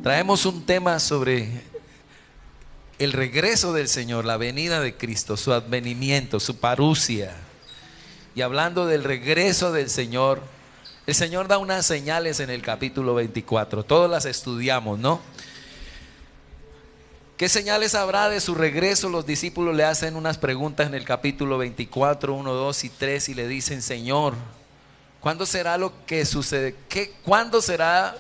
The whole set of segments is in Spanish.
Traemos un tema sobre el regreso del Señor, la venida de Cristo, su advenimiento, su parusia. Y hablando del regreso del Señor, el Señor da unas señales en el capítulo 24. Todas las estudiamos, ¿no? ¿Qué señales habrá de su regreso? Los discípulos le hacen unas preguntas en el capítulo 24, 1, 2 y 3 y le dicen: Señor, ¿cuándo será lo que sucede? ¿Cuándo será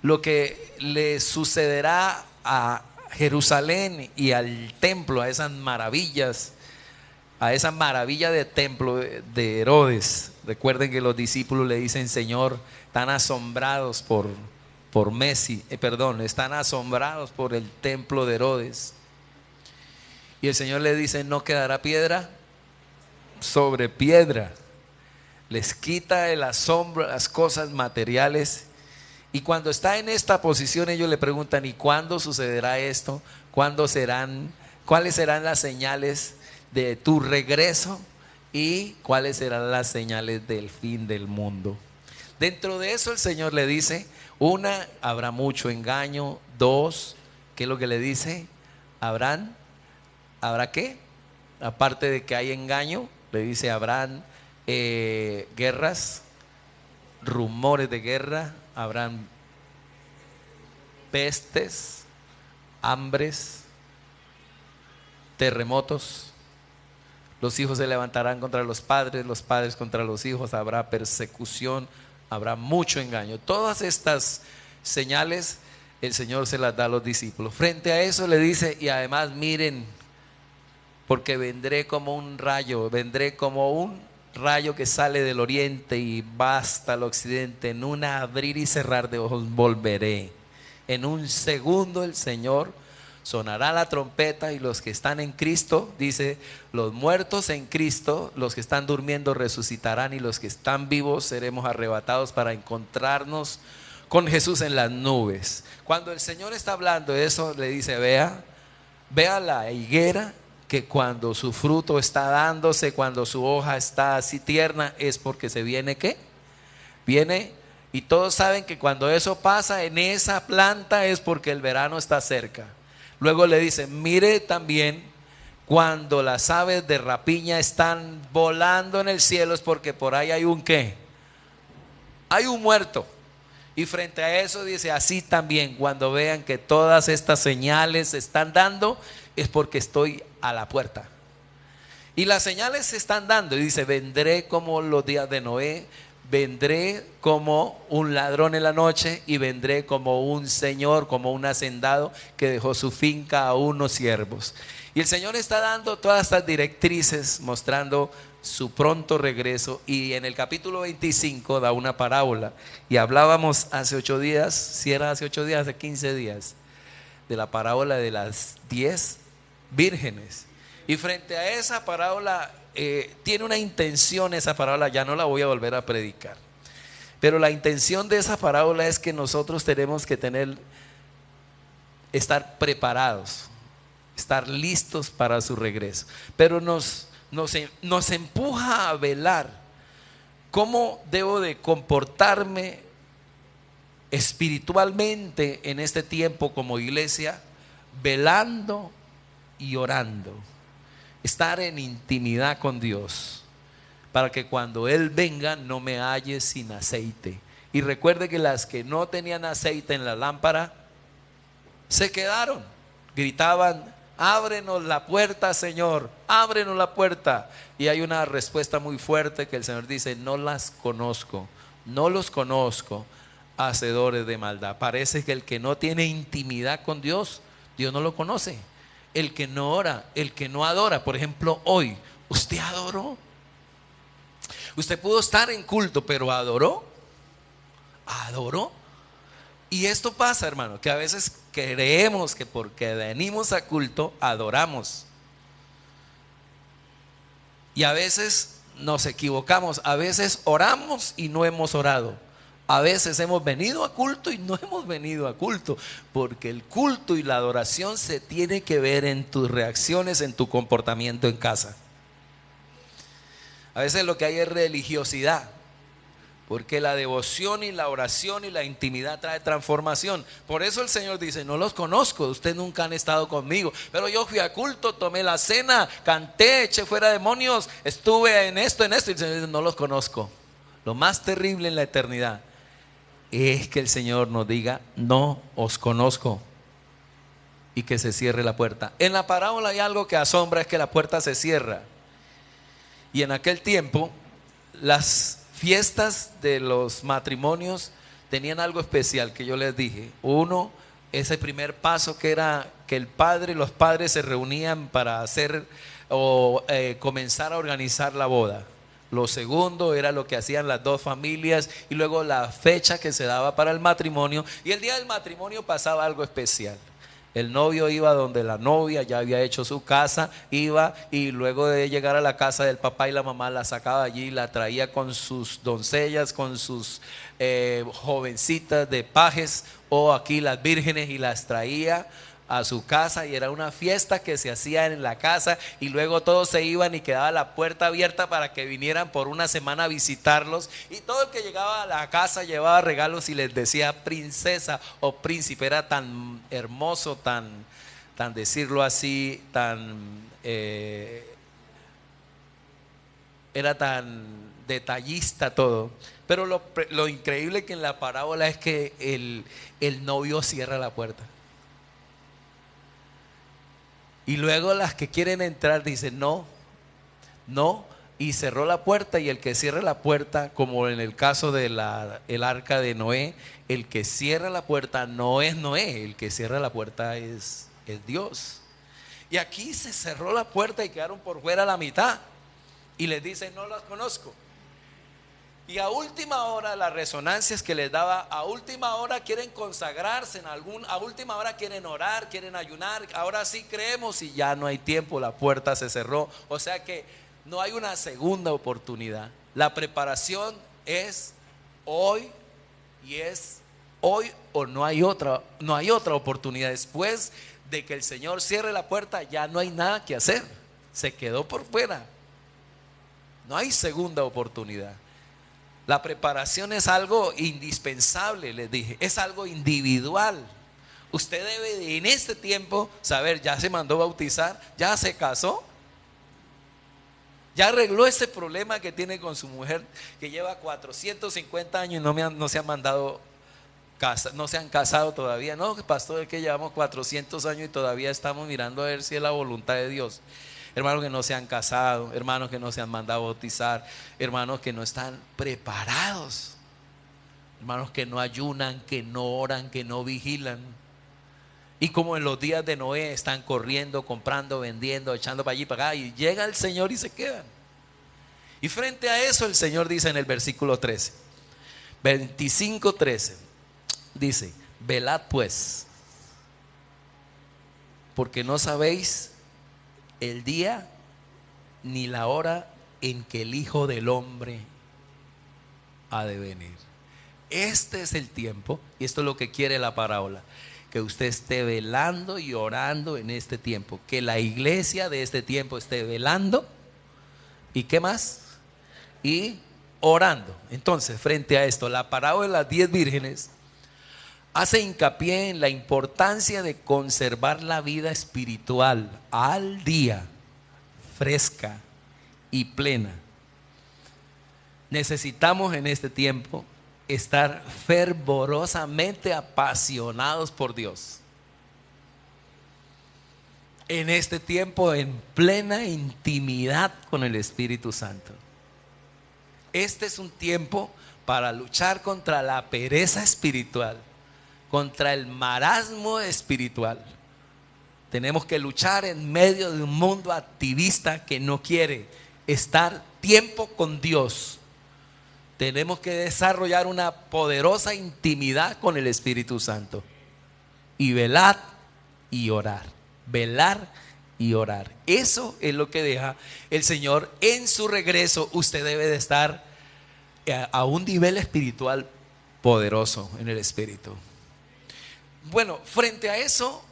lo que le sucederá a Jerusalén y al templo, a esas maravillas, a esa maravilla de templo de Herodes? Recuerden que los discípulos le dicen: Señor, están asombrados están asombrados por el templo de Herodes. Y el Señor le dice: no quedará piedra sobre piedra. Les quita el asombro, las cosas materiales. Y cuando está en esta posición, ellos le preguntan: ¿y cuándo sucederá esto? ¿Cuáles serán las señales de tu regreso? ¿Y cuáles serán las señales del fin del mundo? Dentro de eso el Señor le dice: una, habrá mucho engaño. Dos, ¿qué es lo que le dice? ¿Habrá qué? Aparte de que hay engaño, le dice: habrán guerras, rumores de guerra, habrán pestes, hambres, terremotos. Los hijos se levantarán contra los padres contra los hijos, habrá persecución, habrá mucho engaño. Todas estas señales el Señor se las da a los discípulos. Frente a eso le dice: y además miren, porque vendré como un rayo que sale del oriente y va hasta el occidente. En un abrir y cerrar de ojos volveré. En un segundo el Señor sonará la trompeta y los que están en Cristo, dice, los muertos en Cristo, los que están durmiendo resucitarán y los que están vivos seremos arrebatados para encontrarnos con Jesús en las nubes. Cuando el Señor está hablando de eso, le dice: vea la higuera, que cuando su fruto está dándose, cuando su hoja está así tierna, es porque se viene ¿qué? Viene, y todos saben que cuando eso pasa en esa planta es porque el verano está cerca. Luego le dice: mire también, cuando las aves de rapiña están volando en el cielo es porque por ahí hay un ¿qué? Hay un muerto. Y frente a eso dice: así también, cuando vean que todas estas señales se están dando, es porque estoy a la puerta. Y las señales se están dando. Y dice: vendré como los días de Noé, vendré como un ladrón en la noche, y vendré como un señor, como un hacendado que dejó su finca a unos siervos. Y el Señor está dando todas estas directrices, mostrando su pronto regreso. Y en el capítulo 25 da una parábola. Y hablábamos hace 8 días, si era hace 8 días, hace 15 días, de la parábola de las 10 vírgenes. Y frente a esa parábola, tiene una intención esa parábola. Ya no la voy a volver a predicar, pero la intención de esa parábola es que nosotros tenemos que estar preparados, estar listos para su regreso. Pero nos empuja a velar cómo debo de comportarme espiritualmente en este tiempo como iglesia, velando y orando. Estar en intimidad con Dios, para que cuando Él venga no me halle sin aceite. Y recuerde que las que no tenían aceite en la lámpara se quedaron, gritaban: ábrenos la puerta, Señor, ábrenos la puerta. Y hay una respuesta muy fuerte que el Señor dice: no los conozco, hacedores de maldad. Parece que el que no tiene intimidad con Dios, Dios no lo conoce. El que no ora, el que no adora. Por ejemplo, hoy, ¿usted adoró? Usted pudo estar en culto, pero ¿adoró? Y esto pasa, hermano, que a veces creemos que porque venimos a culto, adoramos. Y a veces nos equivocamos. A veces oramos y no hemos orado. A veces hemos venido a culto y no hemos venido a culto, porque el culto y la adoración se tiene que ver en tus reacciones, en tu comportamiento en casa. A veces lo que hay es religiosidad, Porque la devoción y la oración y la intimidad trae transformación. Por eso el Señor dice: no los conozco, ustedes nunca han estado conmigo, pero yo fui a culto, tomé la cena, canté, eché fuera demonios, estuve en esto. Y el Señor dice: no los conozco. Lo más terrible en la eternidad es que el Señor nos diga: no os conozco, y que se cierre la puerta. En la parábola hay algo que asombra, es que la puerta se cierra. Y en aquel tiempo las fiestas de los matrimonios tenían algo especial que yo les dije. Uno, ese primer paso que era que el padre y los padres se reunían para hacer o comenzar a organizar la boda. Lo segundo era lo que hacían las dos familias, y luego la fecha que se daba para el matrimonio. Y el día del matrimonio pasaba algo especial. El novio iba donde la novia, ya había hecho su casa, iba, y luego de llegar a la casa del papá y la mamá, la sacaba allí, la traía con sus doncellas, con sus jovencitas de pajes, o aquí las vírgenes, y las traía a su casa, y era una fiesta que se hacía en la casa, y luego todos se iban y quedaba la puerta abierta para que vinieran por una semana a visitarlos, y todo el que llegaba a la casa llevaba regalos y les decía princesa o príncipe. Era tan hermoso, tan decirlo así, era tan detallista todo. Pero lo increíble que en la parábola es que el novio cierra la puerta. Y luego las que quieren entrar dicen: no, no, y cerró la puerta. Y el que cierra la puerta, como en el caso de el arca de Noé, el que cierra la puerta no es Noé, el que cierra la puerta es Dios. Y aquí se cerró la puerta y quedaron por fuera la mitad, y les dicen: no los conozco. Y a última hora, las resonancias que les daba, a última hora quieren consagrarse a última hora quieren orar, quieren ayunar. Ahora sí creemos, y ya no hay tiempo, la puerta se cerró. O sea que no hay una segunda oportunidad. La preparación es hoy, y es hoy o no hay otra oportunidad. Después de que el Señor cierre la puerta, ya no hay nada que hacer. Se quedó por fuera. No hay segunda oportunidad. La preparación es algo indispensable, les dije, es algo individual. Usted debe en este tiempo saber: ya se mandó bautizar, ya se casó, ya arregló ese problema que tiene con su mujer, que lleva 450 años y no se han mandado no se han casado todavía. No, pastor, es que llevamos 400 años y todavía estamos mirando a ver si es la voluntad de Dios. Hermanos que no se han casado, hermanos que no se han mandado a bautizar, hermanos que no están preparados, hermanos que no ayunan, que no oran, que no vigilan. Y como en los días de Noé, están corriendo, comprando, vendiendo, echando para allí, para acá, y llega el Señor y se quedan. Y frente a eso el Señor dice en el versículo 13, 25:13, dice: velad pues, porque no sabéis el día ni la hora en que el Hijo del Hombre ha de venir. Este es el tiempo, y esto es lo que quiere la parábola: que usted esté velando y orando en este tiempo, que la iglesia de este tiempo esté velando, y ¿qué más? Y orando. Entonces, frente a esto, la parábola de las 10 vírgenes hace hincapié en la importancia de conservar la vida espiritual al día, fresca y plena. Necesitamos en este tiempo estar fervorosamente apasionados por Dios. En este tiempo, en plena intimidad con el Espíritu Santo. Este es un tiempo para luchar contra la pereza espiritual, contra el marasmo espiritual. Tenemos que luchar en medio de un mundo activista que no quiere estar tiempo con Dios. Tenemos que desarrollar una poderosa intimidad con el Espíritu Santo. Y velar y orar. Velar y orar. Eso es lo que deja el Señor en su regreso. Usted debe de estar a un nivel espiritual poderoso en el Espíritu. Bueno, frente a eso,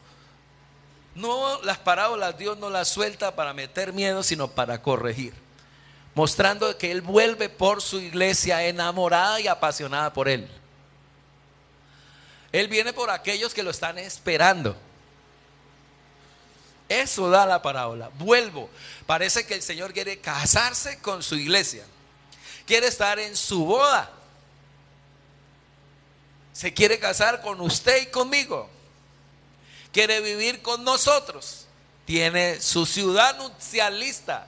no, las parábolas Dios no las suelta para meter miedo, sino para corregir. mostrando que Él vuelve por su iglesia enamorada y apasionada por Él. Él viene por aquellos que lo están esperando. Eso da la parábola. Vuelvo. Parece que el Señor quiere casarse con su iglesia. Quiere estar en su boda. Se quiere casar con usted y conmigo. Quiere vivir con nosotros. Tiene su ciudad nupcialista.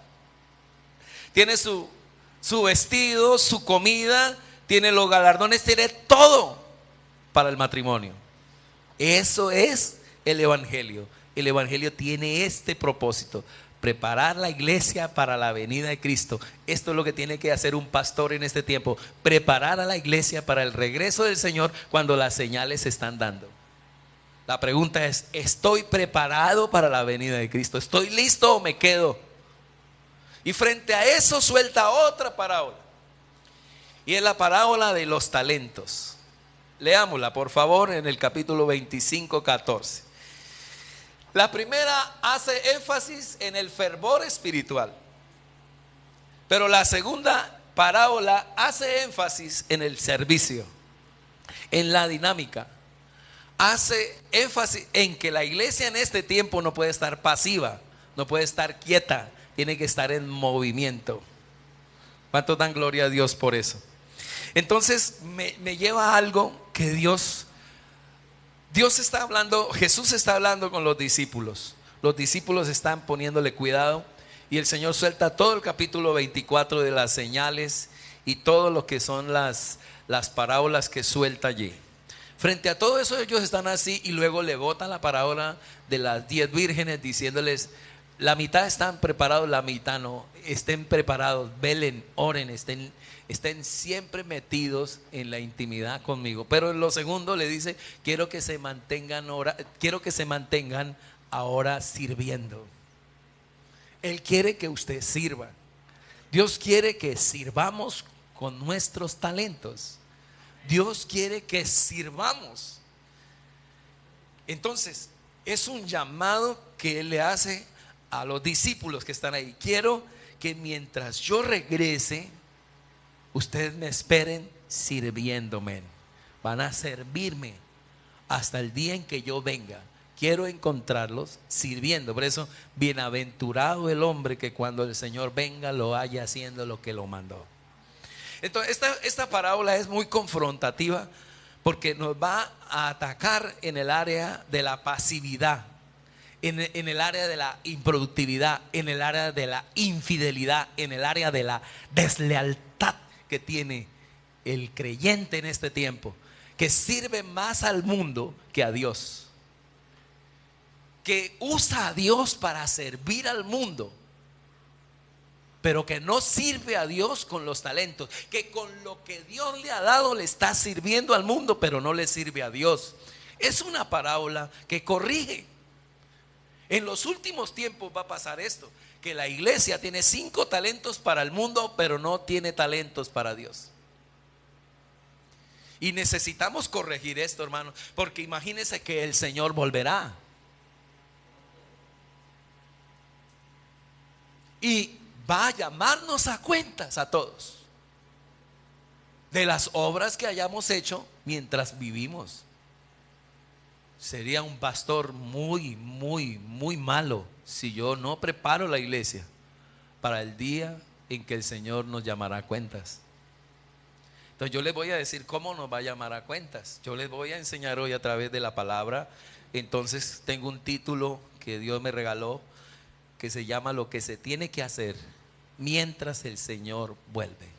Tiene su vestido, su comida. Tiene los galardones. Tiene todo para el matrimonio. Eso es el Evangelio. El Evangelio tiene este propósito: preparar la iglesia para la venida de Cristo. Esto es lo que tiene que hacer un pastor en este tiempo: preparar a la iglesia para el regreso del Señor cuando las señales se están dando. La pregunta es: ¿estoy preparado para la venida de Cristo? ¿Estoy listo o me quedo? Y frente a eso suelta otra parábola, y es la parábola de los talentos. Leámosla por favor en el capítulo 25, 14. La primera hace énfasis en el fervor espiritual, pero la segunda parábola hace énfasis en el servicio, en la dinámica. Hace énfasis en que la iglesia en este tiempo no puede estar pasiva, no puede estar quieta, tiene que estar en movimiento. ¿Cuánto dan gloria a Dios por eso? Entonces me lleva a algo que Dios está hablando. Jesús está hablando con los discípulos. Los discípulos están poniéndole cuidado, y el Señor suelta todo el capítulo 24 de las señales y todo lo que son las parábolas que suelta allí. Frente a todo eso ellos están así, y luego le botan la parábola de las 10 vírgenes diciéndoles: la mitad están preparados, la mitad no. Estén preparados, velen, oren, estén siempre metidos en la intimidad conmigo. Pero en lo segundo le dice: quiero que se mantengan ahora sirviendo. Él quiere que usted sirva. Dios quiere que sirvamos con nuestros talentos. Dios quiere que sirvamos. Entonces es un llamado que Él le hace a los discípulos que están ahí. Quiero que mientras yo regrese, ustedes me esperen sirviéndome. Van a servirme hasta el día en que yo venga. Quiero encontrarlos sirviendo. Por eso, bienaventurado el hombre que cuando el Señor venga lo haya haciendo lo que lo mandó. Entonces esta parábola es muy confrontativa, porque nos va a atacar en el área de la pasividad, en el área de la improductividad, en el área de la infidelidad, en el área de la deslealtad que tiene el creyente en este tiempo, que sirve más al mundo que a Dios, que usa a Dios para servir al mundo, pero que no sirve a Dios con los talentos, que con lo que Dios le ha dado le está sirviendo al mundo, pero no le sirve a Dios. Es una parábola que corrige. En los últimos tiempos va a pasar esto, que la iglesia tiene 5 talentos para el mundo, pero no tiene talentos para Dios. Y necesitamos corregir esto, hermano, porque imagínense que el Señor volverá. Y va a llamarnos a cuentas a todos de las obras que hayamos hecho mientras vivimos. Sería un pastor muy malo si yo no preparo la iglesia para el día en que el Señor nos llamará a cuentas. Entonces yo les voy a decir cómo nos va a llamar a cuentas. Yo les voy a enseñar hoy a través de la palabra. Entonces tengo un título que Dios me regaló, que se llama: lo que se tiene que hacer mientras el Señor vuelve.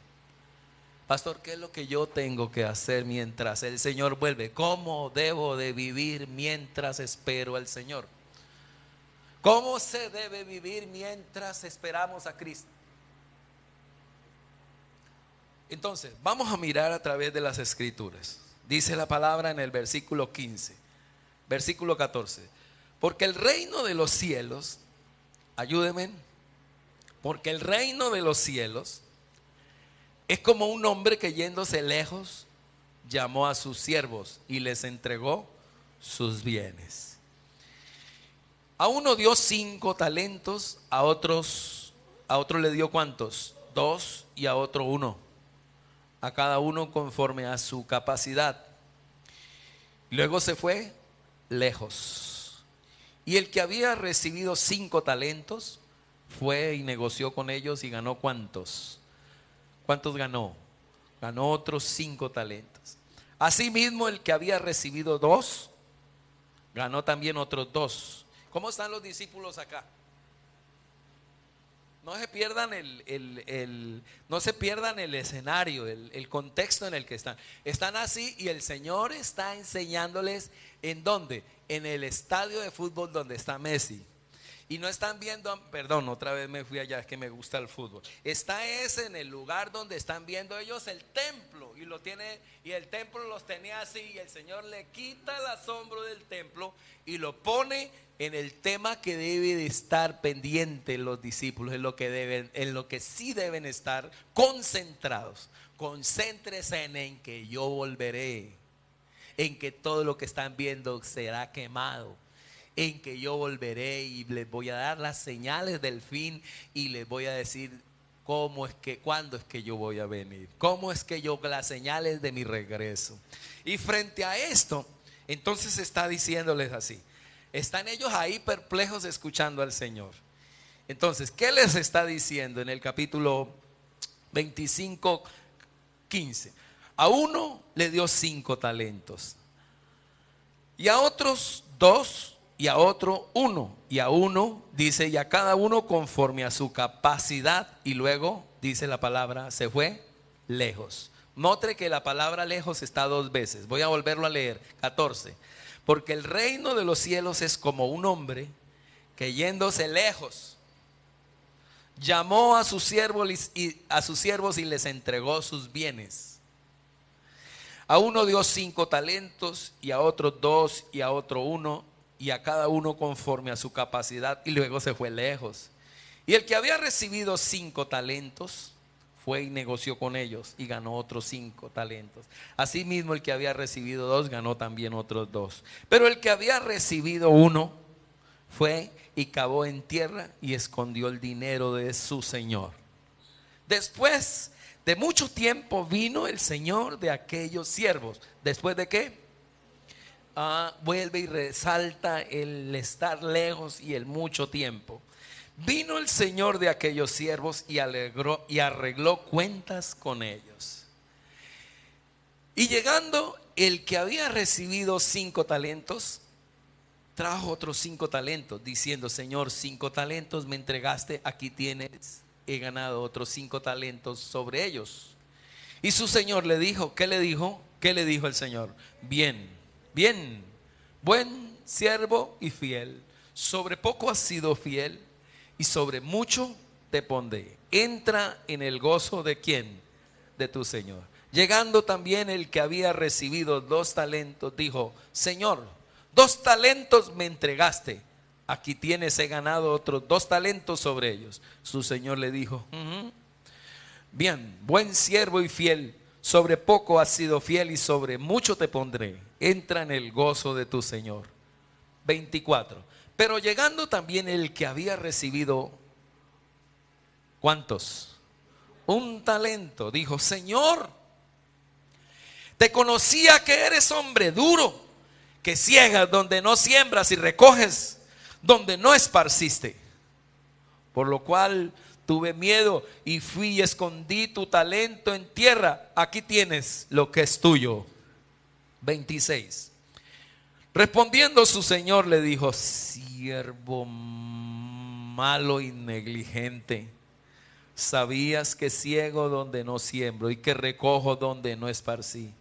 Pastor, ¿qué es lo que yo tengo que hacer mientras el Señor vuelve? ¿Cómo debo de vivir mientras espero al Señor? ¿Cómo se debe vivir mientras esperamos a Cristo? Entonces, vamos a mirar a través de las Escrituras. Dice la palabra en el versículo 15, versículo 14: porque el reino de los cielos, ayúdenme, porque el reino de los cielos es como un hombre que, yéndose lejos, llamó a sus siervos y les entregó sus bienes. A uno dio 5 talentos, a otro le dio ¿cuántos? dos y a otro uno, a cada uno conforme a su capacidad. Luego se fue lejos. Y el que había recibido 5 talentos fue y negoció con ellos y ganó ¿cuántos? ¿Cuántos ganó? Ganó otros 5 talentos. Asimismo, el que había recibido 2 ganó también otros 2. ¿Cómo están los discípulos acá? No se pierdan no se pierdan el escenario, el contexto en el que están. Están así y el Señor está enseñándoles ¿en dónde? En el estadio de fútbol donde está Messi. Y no están viendo, perdón, otra vez me fui allá, es que me gusta el fútbol. Está ese en el lugar donde están viendo ellos el templo y el templo los tenía así y el Señor le quita el asombro del templo y lo pone en el tema que debe de estar pendiente los discípulos, en lo que sí deben estar concentrados. Concéntrese en que yo volveré, en que todo lo que están viendo será quemado, en que yo volveré y les voy a dar las señales del fin y les voy a decir cuándo es que yo voy a venir, cómo es que las señales de mi regreso. Y frente a esto, entonces está diciéndoles así. Están ellos ahí perplejos escuchando al Señor. Entonces, ¿qué les está diciendo en el capítulo 25, 15? A uno le dio 5 talentos, y a otros 2, y a otro 1, y a uno dice, y a cada uno conforme a su capacidad. Y luego dice la palabra, se fue lejos. Note que la palabra lejos está 2 veces. Voy a volverlo a leer, 14. Porque el reino de los cielos es como un hombre que yéndose lejos llamó a sus siervos y les entregó sus bienes. A uno dio 5 talentos, y a otro 2, y a otro 1, y a cada uno conforme a su capacidad, y luego se fue lejos. Y el que había recibido 5 talentos fue y negoció con ellos y ganó otros 5 talentos. Asimismo, el que había recibido 2 ganó también otros 2. Pero el que había recibido 1 fue y cavó en tierra y escondió el dinero de su señor. Después de mucho tiempo vino el señor de aquellos siervos. ¿Después de qué? Vuelve y resalta el estar lejos y el mucho tiempo. Vino el señor de aquellos siervos y arregló cuentas con ellos. Y llegando el que había recibido 5 talentos, trajo otros 5 talentos, diciendo: Señor, 5 talentos me entregaste, aquí tienes, he ganado otros 5 talentos sobre ellos. Y su señor le dijo, ¿qué le dijo? ¿Qué le dijo el Señor? Bien, buen siervo y fiel, sobre poco has sido fiel, y sobre mucho te pondré. Entra en el gozo de ¿quién? De tu Señor. Llegando también el que había recibido 2 talentos, dijo: Señor, 2 talentos me entregaste, aquí tienes, he ganado otros 2 talentos sobre ellos. Su Señor le dijo: bien, buen siervo y fiel, sobre poco has sido fiel y sobre mucho te pondré. Entra en el gozo de tu Señor. 24. Pero llegando también el que había recibido, ¿cuántos? 1 talento, dijo: Señor, te conocía que eres hombre duro, que ciegas donde no siembras y recoges donde no esparciste. Por lo cual tuve miedo y fui y escondí tu talento en tierra. Aquí tienes lo que es tuyo. 26. Respondiendo su señor le dijo: siervo malo y negligente, sabías que ciego donde no siembro y que recojo donde no esparcí.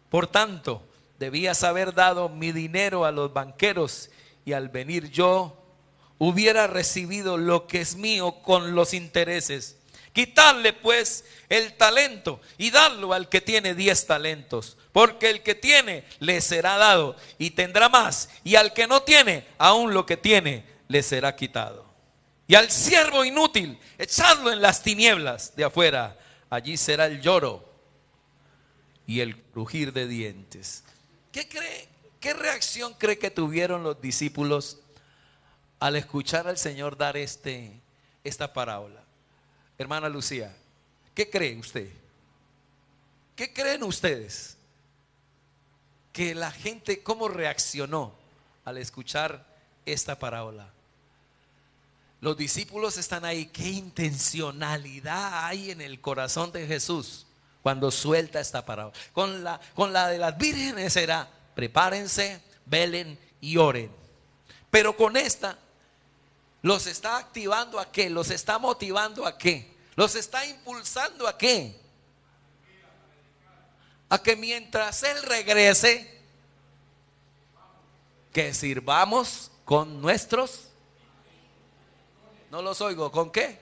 Por tanto, debías haber dado mi dinero a los banqueros, y al venir yo hubiera recibido lo que es mío con los intereses. Quitadle pues el talento y dadlo al que tiene 10 talentos, porque el que tiene le será dado y tendrá más, y al que no tiene, aún lo que tiene le será quitado. Y al siervo inútil, echadlo en las tinieblas de afuera, allí será el lloro y el crujir de dientes. ¿Qué reacción cree que tuvieron los discípulos al escuchar al Señor dar esta parábola? Hermana Lucía, ¿qué cree usted? ¿Qué creen ustedes? Que la gente, ¿cómo reaccionó al escuchar esta parábola? Los discípulos están ahí. ¿Qué intencionalidad hay en el corazón de Jesús cuando suelta esta parábola? Con la de las vírgenes era: prepárense, velen y oren. Pero con esta los está activando ¿a qué? Los está motivando ¿a qué? Los está impulsando ¿a qué? A que mientras Él regrese, que sirvamos con nuestros, no los oigo, ¿con qué?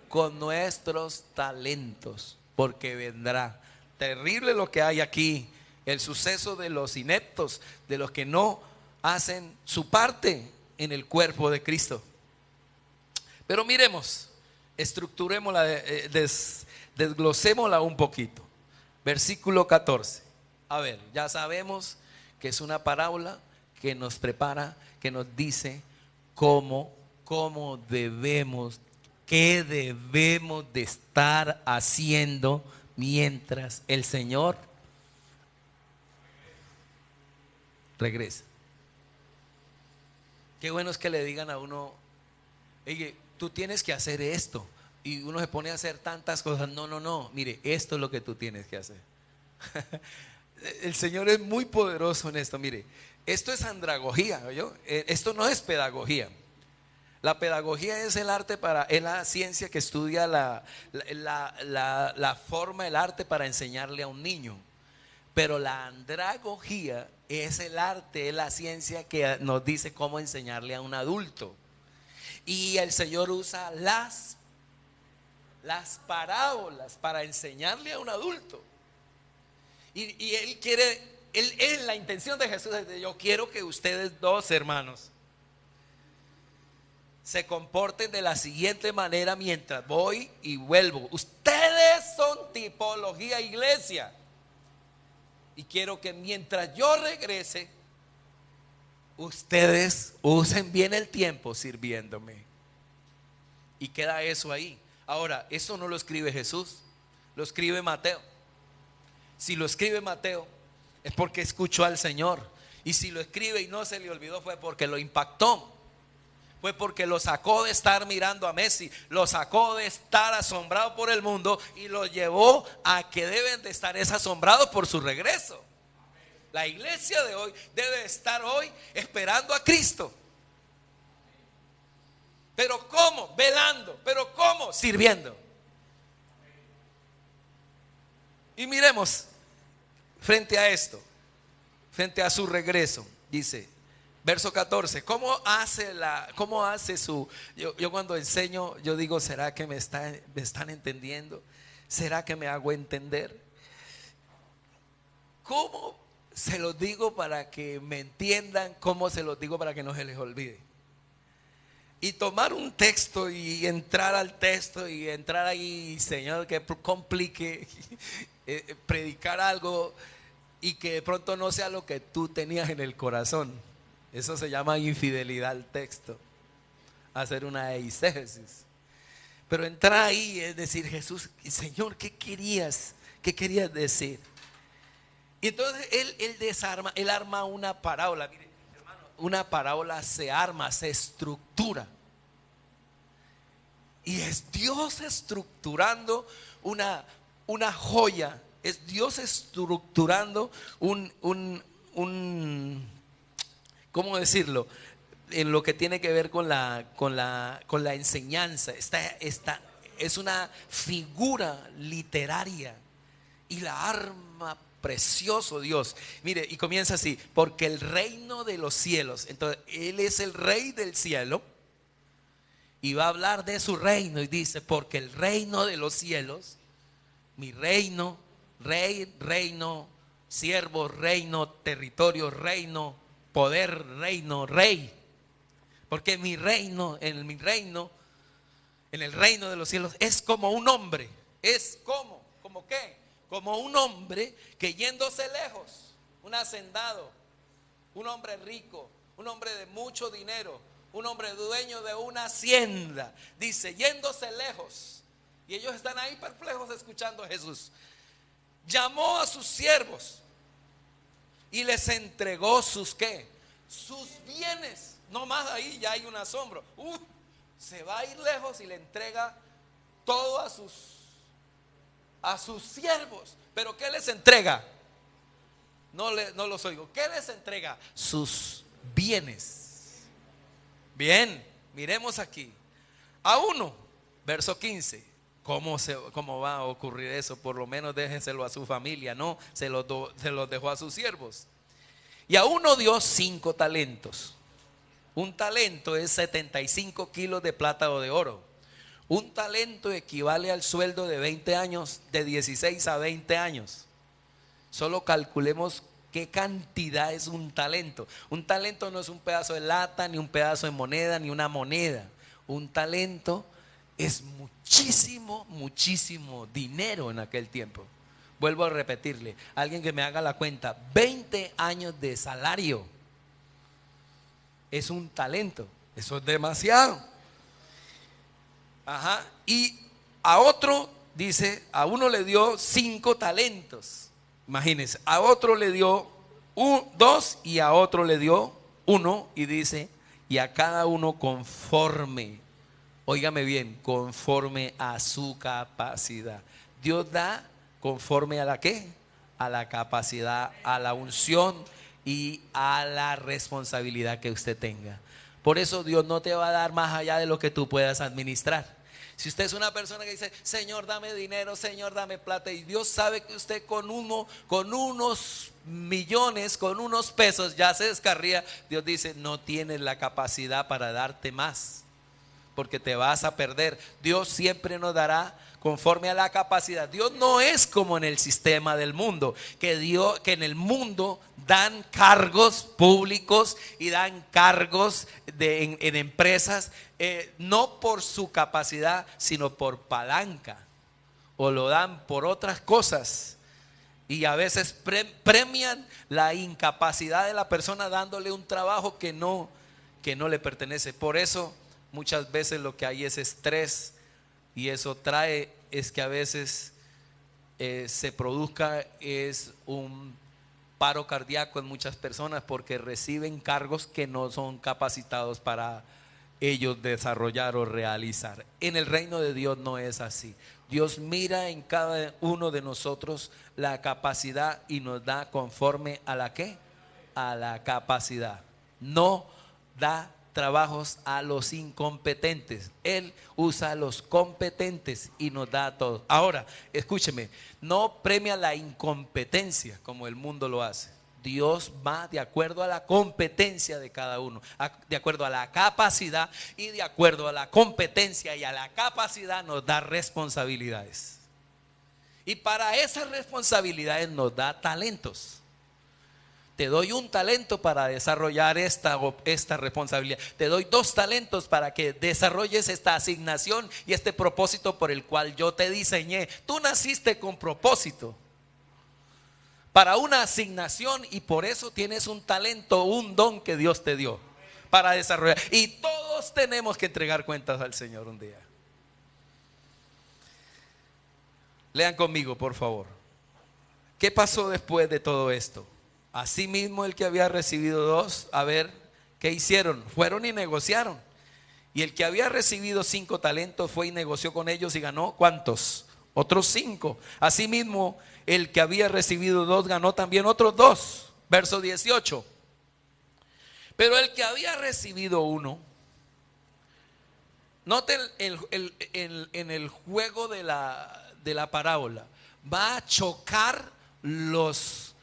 Con nuestros talentos, porque vendrá. Terrible lo que hay aquí, el suceso de los ineptos, de los que no hacen su parte en el cuerpo de Cristo. Pero miremos, estructurémosla, desglosémosla un poquito. Versículo 14. A ver, ya sabemos que es una parábola que nos prepara, que nos dice cómo debemos, qué debemos de estar haciendo mientras el Señor regresa. Qué bueno es que le digan a uno: oye, tú tienes que hacer esto. Y uno se pone a hacer tantas cosas. No, mire, esto es lo que tú tienes que hacer. El Señor es muy poderoso en esto. Mire, esto es andragogía, ¿oyó? Esto no es pedagogía. La pedagogía es el arte es la ciencia que estudia la forma, el arte para enseñarle a un niño. Pero la andragogía es el arte, es la ciencia que nos dice cómo enseñarle a un adulto. Y el Señor usa las parábolas para enseñarle a un adulto. Y Él quiere, la intención de Jesús es: yo quiero que ustedes dos, hermanos, se comporten de la siguiente manera mientras voy y vuelvo. Ustedes son tipología iglesia. Y quiero que mientras yo regrese, ustedes usen bien el tiempo sirviéndome. Y queda eso ahí. Ahora, eso no lo escribe Jesús, lo escribe Mateo. Si lo escribe Mateo, es porque escuchó al Señor. Y si lo escribe y no se le olvidó, fue porque lo impactó. Fue porque lo sacó de estar mirando a Messi, lo sacó de estar asombrado por el mundo y lo llevó a que deben de estar asombrados por su regreso. La iglesia de hoy debe estar hoy esperando a Cristo. ¿Pero cómo? Velando. ¿Pero cómo? Sirviendo. Y miremos frente a esto, frente a su regreso, dice, verso 14, ¿cómo hace su? Yo cuando enseño, yo digo: ¿será que me están entendiendo? ¿Será que me hago entender? ¿Cómo se los digo para que me entiendan? ¿Cómo se los digo para que no se les olvide? Y tomar un texto y entrar al texto y entrar ahí, Señor, que complique predicar algo y que de pronto no sea lo que tú tenías en el corazón. Eso se llama infidelidad al texto, hacer una eisegesis. Pero entrar ahí es decir: Jesús, Señor, ¿qué querías decir? Y entonces él desarma, él arma una parábola. Mire, hermano, una parábola se arma, se estructura. Y es Dios estructurando una joya. Es Dios estructurando ¿cómo decirlo? En lo que tiene que ver con la enseñanza. Esta es una figura literaria y la arma precioso Dios. Mire, y comienza así: porque el reino de los cielos. Entonces Él es el rey del cielo y va a hablar de su reino y dice: porque el reino de los cielos, mi reino, reino, siervo, reino, territorio, reino, poder, reino, rey. Porque en el reino de los cielos es como un hombre. Es ¿como qué? Como un hombre que yéndose lejos, un hacendado, un hombre rico, un hombre de mucho dinero, un hombre dueño de una hacienda, dice, yéndose lejos, Y ellos están ahí perplejos escuchando a Jesús. Llamó a sus siervos y les entregó sus ¿qué? Sus bienes. No más ahí ya hay un asombro. Se va a ir lejos y le entrega todo a sus siervos. ¿Pero qué les entrega? No los oigo. ¿Qué les entrega? Sus bienes. Bien, miremos aquí. A uno, verso 15. ¿Cómo va a ocurrir eso? Por lo menos déjenselo a su familia. No, se los dejó a sus siervos. Y a uno dio 5 talentos. Un talento es 75 kilos de plata o de oro. Un talento equivale al sueldo de 20 años, de 16 a 20 años. Solo calculemos qué cantidad es un talento. Un talento no es un pedazo de lata, ni un pedazo de moneda, ni una moneda. Un talento es muchísimo, muchísimo dinero en aquel tiempo. Vuelvo a repetirle, alguien que me haga la cuenta, 20 años de salario es un talento. Eso es demasiado. Ajá. Y a otro dice, a uno le dio 5 talentos. Imagínense, a otro le dio 2 y a otro le dio 1 y dice, y a cada uno conforme, óigame bien, conforme a su capacidad. Dios da conforme a la ¿qué? A la capacidad, a la unción y a la responsabilidad que usted tenga. Por eso Dios no te va a dar más allá de lo que tú puedas administrar. Si usted es una persona que dice, Señor, dame dinero, Señor, dame plata, y Dios sabe que usted con unos millones, con unos pesos ya se descarría, Dios dice, no tienes la capacidad para darte más, porque te vas a perder. Dios siempre nos dará conforme a la capacidad. Dios no es como en el sistema del mundo, que en el mundo dan cargos públicos y dan cargos en empresas, no por su capacidad, sino por palanca, o lo dan por otras cosas. Y a veces premian la incapacidad de la persona dándole un trabajo que no le pertenece. Por eso muchas veces lo que hay es estrés, y eso trae es que a veces se produzca es un paro cardíaco en muchas personas, porque reciben cargos que no son capacitados para ellos desarrollar o realizar. En el reino de Dios no es así. Dios mira en cada uno de nosotros la capacidad y nos da conforme a la ¿qué? A la capacidad. No da trabajos a los incompetentes. Él usa a los competentes y nos da a todos. Ahora, escúcheme, no premia la incompetencia como el mundo lo hace. Dios va de acuerdo a la competencia de cada uno, de acuerdo a la capacidad, y de acuerdo a la competencia y a la capacidad nos da responsabilidades. Y para esas responsabilidades nos da talentos. Te doy un talento para desarrollar esta responsabilidad. Te doy 2 talentos para que desarrolles esta asignación y este propósito por el cual yo te diseñé. Tú naciste con propósito para una asignación, y por eso tienes un talento, un don que Dios te dio para desarrollar. Y todos tenemos que entregar cuentas al Señor un día. Lean conmigo, por favor. ¿Qué pasó después de todo esto? Asimismo, el que había recibido 2, a ver, ¿qué hicieron? Fueron y negociaron. Y el que había recibido 5 talentos fue y negoció con ellos y ganó, ¿cuántos? Otros 5. Asimismo, el que había recibido 2 ganó también otros 2. Verso 18. Pero el que había recibido 1, noten en el juego de la parábola, va a chocar los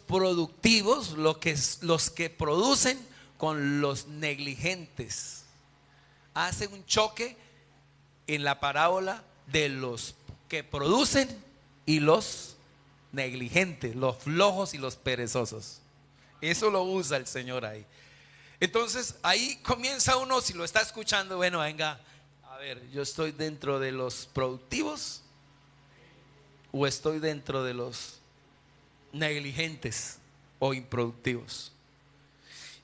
productivos, los que producen, con los negligentes. Hace un choque en la parábola de los que producen y los negligentes, los flojos y los perezosos. Eso lo usa el Señor ahí. Entonces ahí comienza uno, si lo está escuchando, bueno, venga, a ver, yo estoy dentro de los productivos o estoy dentro de los negligentes o improductivos.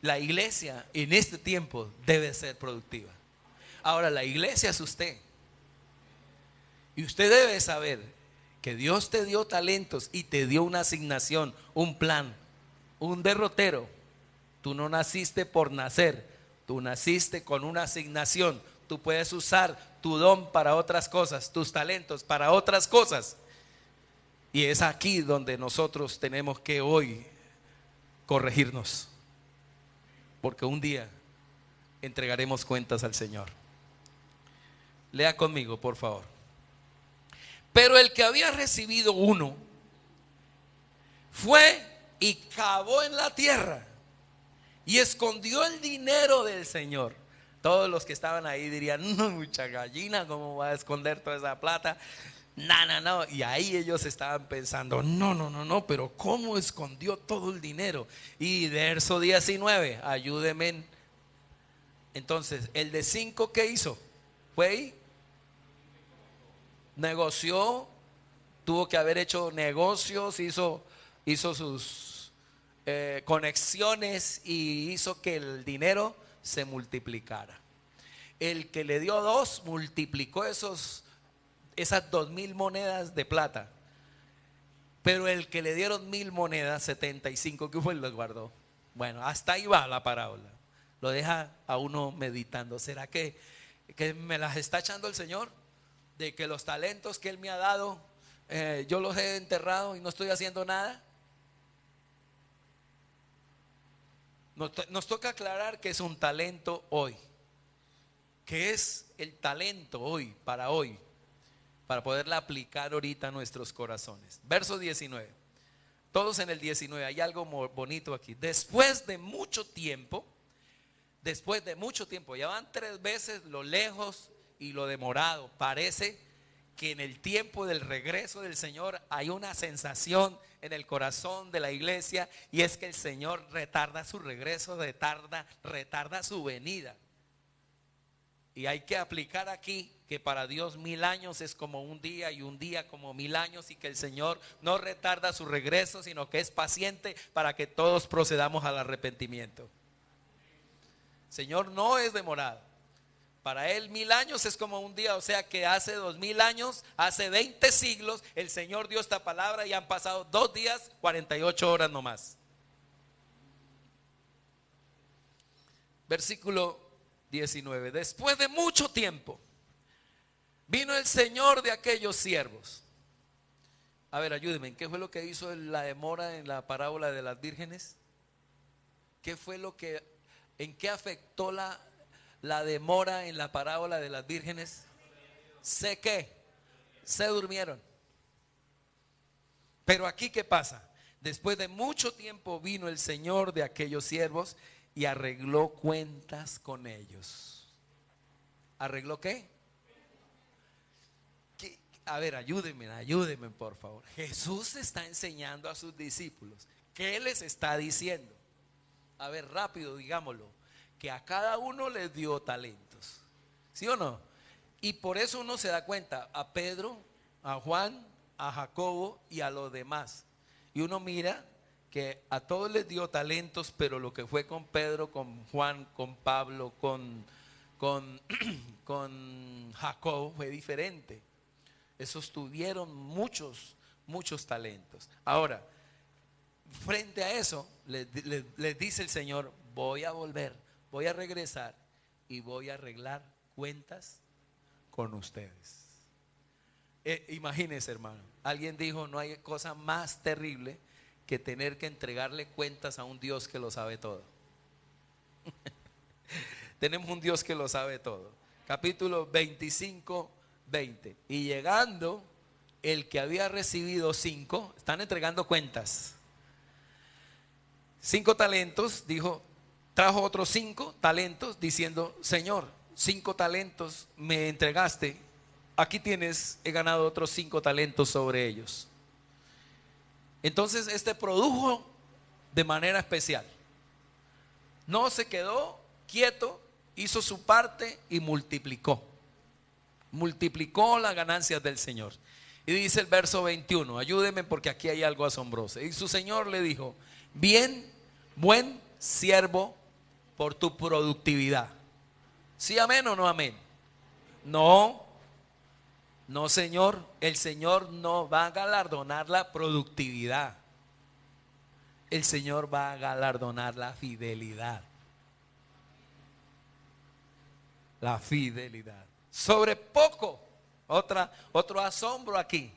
La iglesia en este tiempo debe ser productiva. Ahora, la iglesia es usted. Y usted debe saber que Dios te dio talentos y te dio una asignación, un plan, un derrotero. Tú no naciste por nacer, tú naciste con una asignación. Tú puedes usar tu don para otras cosas, tus talentos para otras cosas. Y es aquí donde nosotros tenemos que hoy corregirnos, porque un día entregaremos cuentas al Señor. Lea conmigo, por favor. Pero el que había recibido uno fue y cavó en la tierra y escondió el dinero del Señor. Todos los que estaban ahí dirían: no, mucha gallina, ¿cómo va a esconder toda esa plata? No, no. Y ahí ellos estaban pensando: no, pero ¿cómo escondió todo el dinero? Y verso 19, ayúdenme. Entonces, el de 5, ¿qué hizo? Fue y negoció, tuvo que haber hecho negocios, hizo sus conexiones y hizo que el dinero se multiplicara. El que le dio 2 multiplicó esas 2,000 monedas de plata. Pero el que le dieron 1,000 monedas, 75, ¿qué fue? Los guardó. Bueno, hasta ahí va la parábola. Lo deja a uno meditando. ¿Será que me las está echando el Señor? De que los talentos que Él me ha dado, yo los he enterrado y no estoy haciendo nada. Nos toca aclarar que es un talento hoy. ¿Qué es el talento hoy, para poderla aplicar ahorita a nuestros corazones? Verso 19. Todos en el 19. Hay algo bonito aquí. Después de mucho tiempo, ya van 3 veces lo lejos y lo demorado. Parece que en el tiempo del regreso del Señor hay una sensación en el corazón de la iglesia, y es que el Señor retarda su regreso, retarda su venida. Y hay que aplicar aquí que para Dios 1,000 años es como un día, y un día como 1,000 años, y que el Señor no retarda su regreso, sino que es paciente para que todos procedamos al arrepentimiento. Señor no es demorado. Para Él 1,000 años es como un día, o sea que hace 2,000 años, hace 20 siglos, el Señor dio esta palabra y han pasado 2 días, 48 horas nomás. Versículo 19. Después de mucho tiempo, vino el Señor de aquellos siervos. A ver, ayúdenme, ¿qué fue lo que hizo la demora en la parábola de las vírgenes? ¿Qué fue en qué afectó la demora en la parábola de las vírgenes? Se durmieron. Pero aquí, ¿qué pasa? Después de mucho tiempo vino el Señor de aquellos siervos y arregló cuentas con ellos. ¿Arregló qué? A ver, ayúdenme por favor. Jesús está enseñando a sus discípulos. ¿Qué les está diciendo? A ver, rápido, digámoslo. Que a cada uno les dio talentos, ¿sí o no? Y por eso uno se da cuenta, a Pedro, a Juan, a Jacobo y a los demás. Y uno mira que a todos les dio talentos, pero lo que fue con Pedro, con Juan, con Pablo, con Jacobo fue diferente. Esos tuvieron muchos talentos. Ahora, frente a eso, les dice el Señor: voy a volver, voy a regresar y voy a arreglar cuentas con ustedes. Imagínense, hermano, alguien dijo: no hay cosa más terrible que tener que entregarle cuentas a un Dios que lo sabe todo. Tenemos un Dios que lo sabe todo. Capítulo 25, 20. Y llegando el que había recibido 5, están entregando cuentas, 5 talentos, dijo, trajo otros 5 talentos diciendo: Señor, 5 talentos me entregaste, aquí tienes, he ganado otros 5 talentos sobre ellos. Entonces este produjo de manera especial. No se quedó quieto, hizo su parte y multiplicó las ganancias del Señor. Y dice el verso 21, ayúdenme porque aquí hay algo asombroso. Y su Señor le dijo: bien, buen siervo, por tu productividad. ¿Sí, amén o no amén? No, No, Señor, el Señor no va a galardonar la productividad. El Señor va a galardonar la fidelidad. La fidelidad. Sobre poco, otro asombro aquí.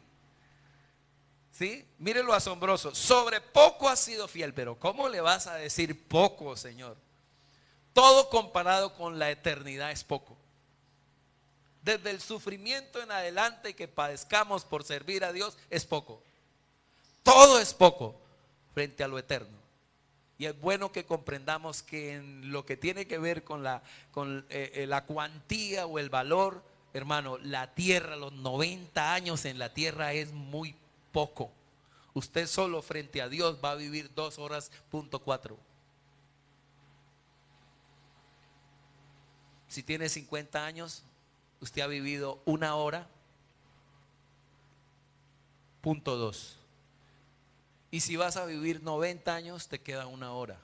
¿Sí? Mire lo asombroso. Sobre poco has sido fiel, pero ¿cómo le vas a decir poco, Señor? Todo comparado con la eternidad es poco. Desde el sufrimiento en adelante que padezcamos por servir a Dios es poco. Todo es poco frente a lo eterno. Y es bueno que comprendamos que en lo que tiene que ver con la cuantía o el valor, hermano, la tierra, los 90 años en la tierra es muy poco. Usted solo frente a Dios va a vivir 2 horas.4. Si tiene 50 años, usted ha vivido 1 hora.2. Y si vas a vivir 90 años, te queda 1 hora.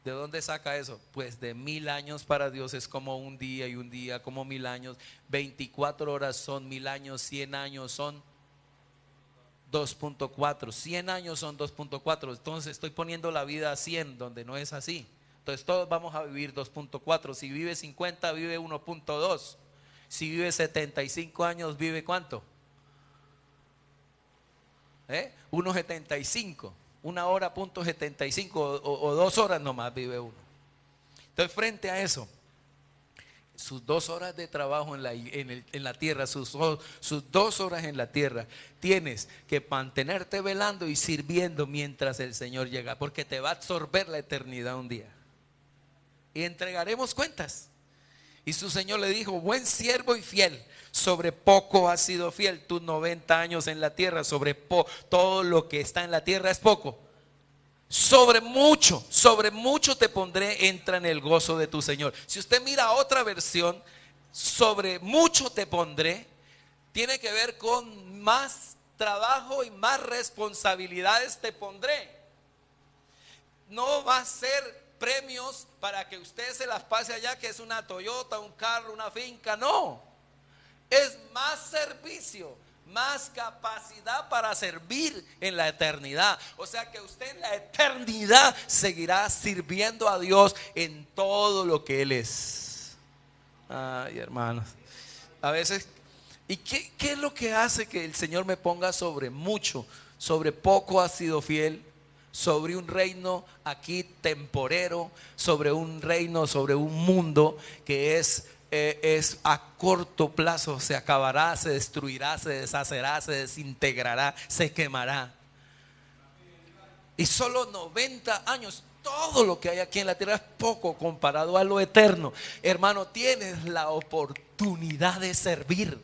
¿De dónde saca eso? Pues de 1000 años para Dios es como un día, y un día como 1000 años. 24 horas son 1000 años, 100 años son 2.4. 100 años son 2.4. Entonces estoy poniendo la vida a 100 donde no es así. Entonces todos vamos a vivir 2.4. Si vive 50, vive 1.2. Si vive 75 años, ¿vive cuánto? 1.75. 1 hora.75 o 2 horas nomás vive uno. Entonces frente a eso, sus 2 horas de trabajo en la tierra, sus 2 horas en la tierra, tienes que mantenerte velando y sirviendo mientras el Señor llega, porque te va a absorber la eternidad un día. Y entregaremos cuentas. Y su Señor le dijo: buen siervo y fiel, sobre poco has sido fiel. Tus 90 años en la tierra, sobre todo lo que está en la tierra es poco. Sobre mucho te pondré, entra en el gozo de tu Señor. Si usted mira otra versión, sobre mucho te pondré, tiene que ver con más trabajo y más responsabilidades te pondré. No va a ser premios para que usted se las pase allá, que es una Toyota, un carro, una finca. No, es más servicio, más capacidad para servir en la eternidad. O sea que usted en la eternidad seguirá sirviendo a Dios en todo lo que Él es. Ay, hermanos, a veces, ¿y qué es lo que hace que el Señor me ponga sobre mucho? Sobre poco has sido fiel. Sobre un reino aquí temporero, sobre un reino, sobre un mundo que es a corto plazo, se acabará, se destruirá, se deshacerá, se desintegrará, se quemará. Y solo 90 años, todo lo que hay aquí en la tierra es poco comparado a lo eterno. Hermano, tienes la oportunidad de servir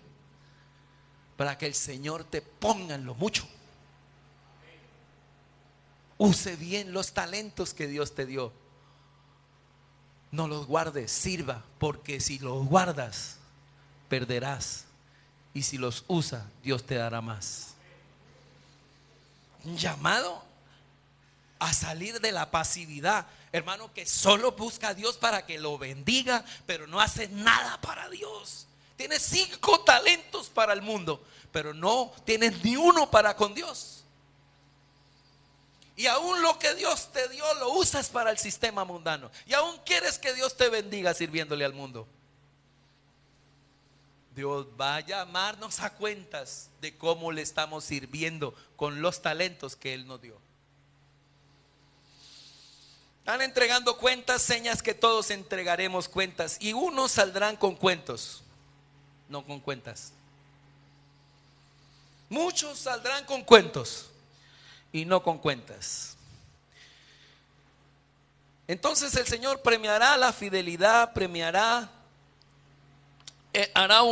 para que el Señor te ponga en lo mucho. Use bien los talentos que Dios te dio. No los guardes, sirva, porque si los guardas, perderás. Y si los usas, Dios te dará más. Un llamado a salir de la pasividad, hermano, que solo busca a Dios para que lo bendiga, pero no hace nada para Dios. Tienes 5 talentos para el mundo, pero no tienes ni uno para con Dios. Y aún lo que Dios te dio lo usas para el sistema mundano. Y aún quieres que Dios te bendiga sirviéndole al mundo. Dios va a llamarnos a cuentas de cómo le estamos sirviendo con los talentos que Él nos dio. Están entregando cuentas, señas que todos entregaremos cuentas. Y unos saldrán con cuentos, no con cuentas. Muchos saldrán con cuentos y no con cuentas. Entonces el Señor premiará la fidelidad, hará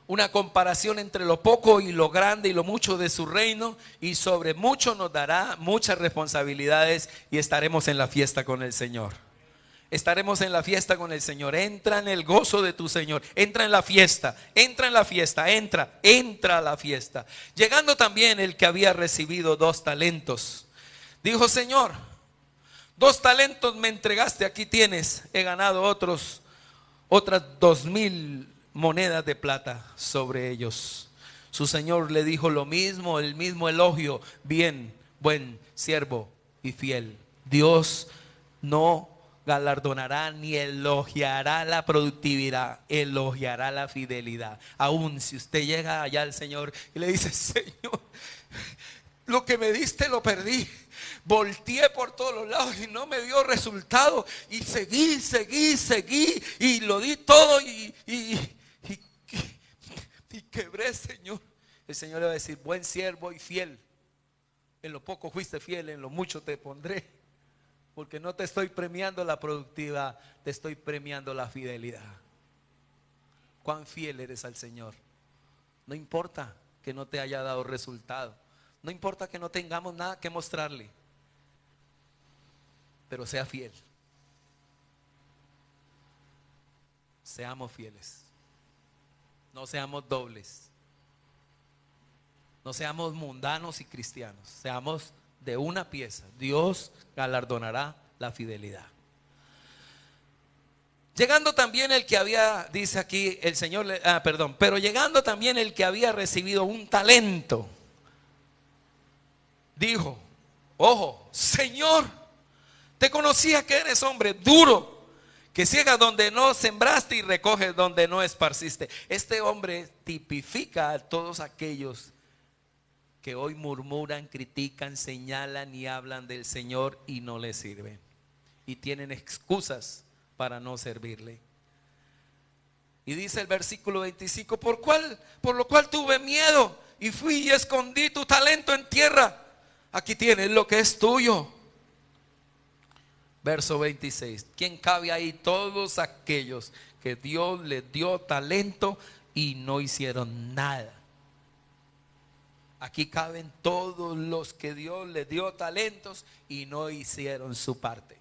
una comparación entre lo poco y lo grande y lo mucho de su reino, y sobre mucho nos dará muchas responsabilidades, y estaremos en la fiesta con el Señor. Estaremos en la fiesta con el Señor. Entra en el gozo de tu Señor. Entra en la fiesta. Entra en la fiesta. Entra a la fiesta. Llegando también el que había recibido 2 talentos. Dijo: Señor, 2 talentos me entregaste. Aquí tienes. He ganado otras 2000 monedas de plata sobre ellos. Su señor le dijo lo mismo, el mismo elogio: bien, buen siervo y fiel. Dios no galardonará ni elogiará la productividad, elogiará la fidelidad. Aún si usted llega allá al Señor y le dice: Señor, lo que me diste lo perdí, volteé por todos los lados y no me dio resultado, y seguí y lo di todo y quebré, Señor. El Señor le va a decir: buen siervo y fiel, en lo poco fuiste fiel, en lo mucho te pondré. Porque no te estoy premiando la productividad, te estoy premiando la fidelidad. ¿Cuán fiel eres al Señor? No importa que no te haya dado resultado, no importa que no tengamos nada que mostrarle, pero sea fiel. Seamos fieles, no seamos dobles, no seamos mundanos y cristianos, seamos de una pieza. Dios galardonará la fidelidad. Llegando también el que había, dice aquí el Señor, pero llegando también el que había recibido un talento, dijo: ojo, Señor, te conocía que eres hombre duro, que ciegas donde no sembraste y recoges donde no esparciste. Este hombre tipifica a todos aquellos que hoy murmuran, critican, señalan y hablan del Señor y no le sirven, y tienen excusas para no servirle. Y dice el versículo 25: por lo cual tuve miedo y fui y escondí tu talento en tierra. Aquí tienes lo que es tuyo. Verso 26: ¿quién cabe ahí? Todos aquellos que Dios les dio talento y no hicieron nada. Aquí caben todos los que Dios les dio talentos y no hicieron su parte.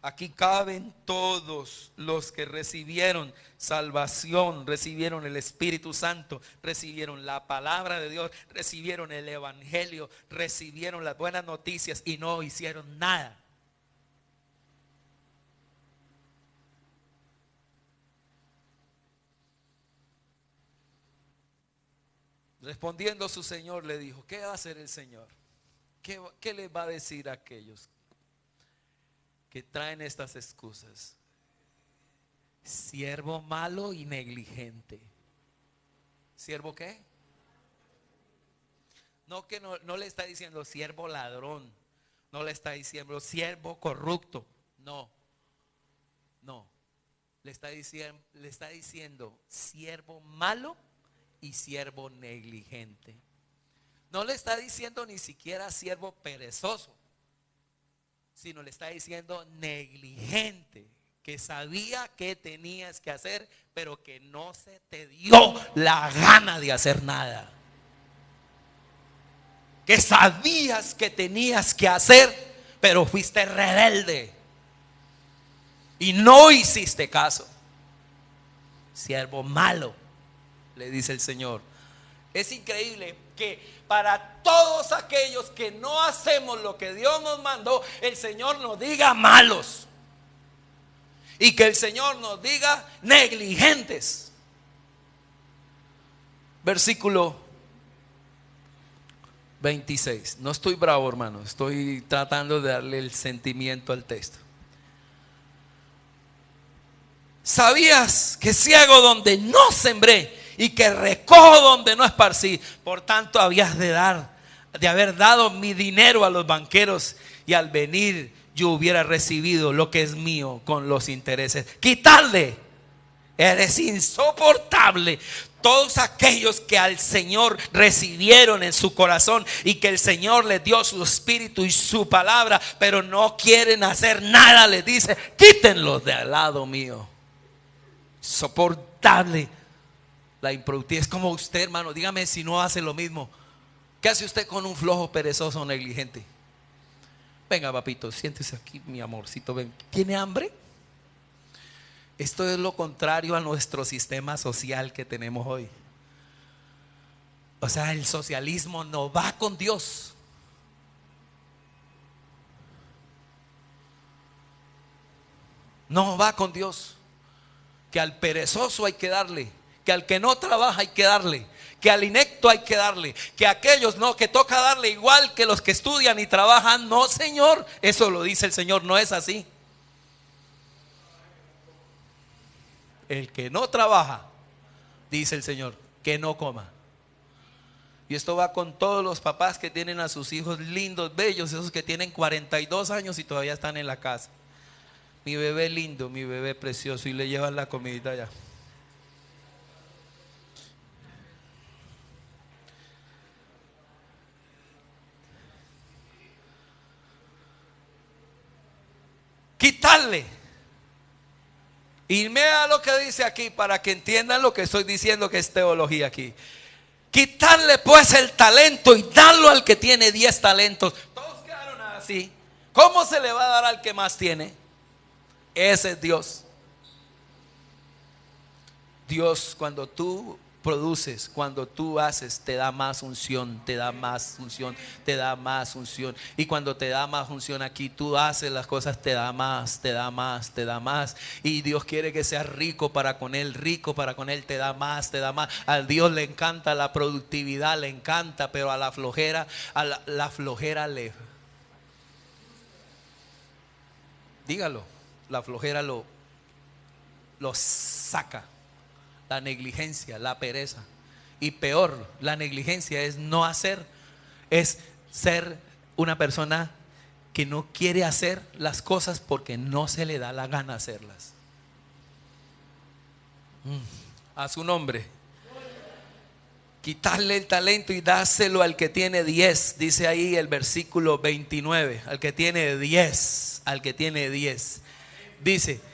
Aquí caben todos los que recibieron salvación, recibieron el Espíritu Santo, recibieron la palabra de Dios, recibieron el Evangelio, recibieron las buenas noticias y no hicieron nada. Respondiendo su Señor le dijo: ¿qué va a hacer el Señor? ¿Qué les va a decir a aquellos que traen estas excusas? Siervo malo y negligente. ¿Siervo qué? No, que no le está diciendo siervo ladrón, no le está diciendo siervo corrupto, no, le está diciendo siervo malo y siervo negligente. No le está diciendo ni siquiera siervo perezoso, sino le está diciendo negligente, que sabía que tenías que hacer, pero que no se te dio la gana de hacer nada. Que sabías que tenías que hacer, pero fuiste rebelde y no hiciste caso. Siervo malo, le dice el Señor. Es increíble que para todos aquellos que no hacemos lo que Dios nos mandó, el Señor nos diga malos, y que el Señor nos diga negligentes. Versículo 26. No estoy bravo, hermano, estoy tratando de darle el sentimiento al texto. ¿Sabías que ciego donde no sembré y que recojo donde no esparcí? Por tanto habías de haber dado mi dinero a los banqueros, y al venir yo hubiera recibido lo que es mío con los intereses. Quitarle. Eres insoportable. Todos aquellos que al Señor recibieron en su corazón y que el Señor les dio su espíritu y su palabra, pero no quieren hacer nada, les dice: quítenlos de al lado mío. Soportable la improductividad. Es como usted, hermano, dígame si no hace lo mismo. ¿Qué hace usted con un flojo, perezoso, negligente? Venga, papito, siéntese aquí, mi amorcito, ven. ¿Tiene hambre? Esto es lo contrario a nuestro sistema social que tenemos hoy. O sea, el socialismo no va con Dios. No va con Dios. que al perezoso hay que darle, que al que no trabaja hay que darle, que al inepto hay que darle, que a aquellos no, que toca darle igual que los que estudian y trabajan. No, Señor, eso lo dice el Señor, no es así. El que no trabaja, dice el Señor, que no coma. Y esto va con todos los papás que tienen a sus hijos lindos, bellos, esos que tienen 42 años y todavía están en la casa. Mi bebé lindo, mi bebé precioso, y le llevan la comidita allá. Quitarle. Y vea lo que dice aquí para que entiendan lo que estoy diciendo, que es teología aquí. Quitarle pues el talento y darlo al que tiene 10 talentos. Todos quedaron así. ¿Cómo se le va a dar al que más tiene? Ese es Dios. Dios, cuando tú produces, cuando tú haces, te da más unción, te da más unción, te da más unción. Y cuando te da más unción aquí, tú haces las cosas, te da más, te da más, te da más. Y Dios quiere que seas rico para con Él, rico para con Él, te da más, te da más. A Dios le encanta la productividad, le encanta, pero a la flojera, la flojera le... Dígalo, la flojera lo saca. La negligencia, la pereza. Y peor, la negligencia es no hacer, es ser una persona que no quiere hacer las cosas porque no se le da la gana hacerlas. A su nombre. Quitarle el talento y dáselo al que tiene 10. Dice ahí el versículo 29. Al que tiene 10. Al que tiene 10. Dice: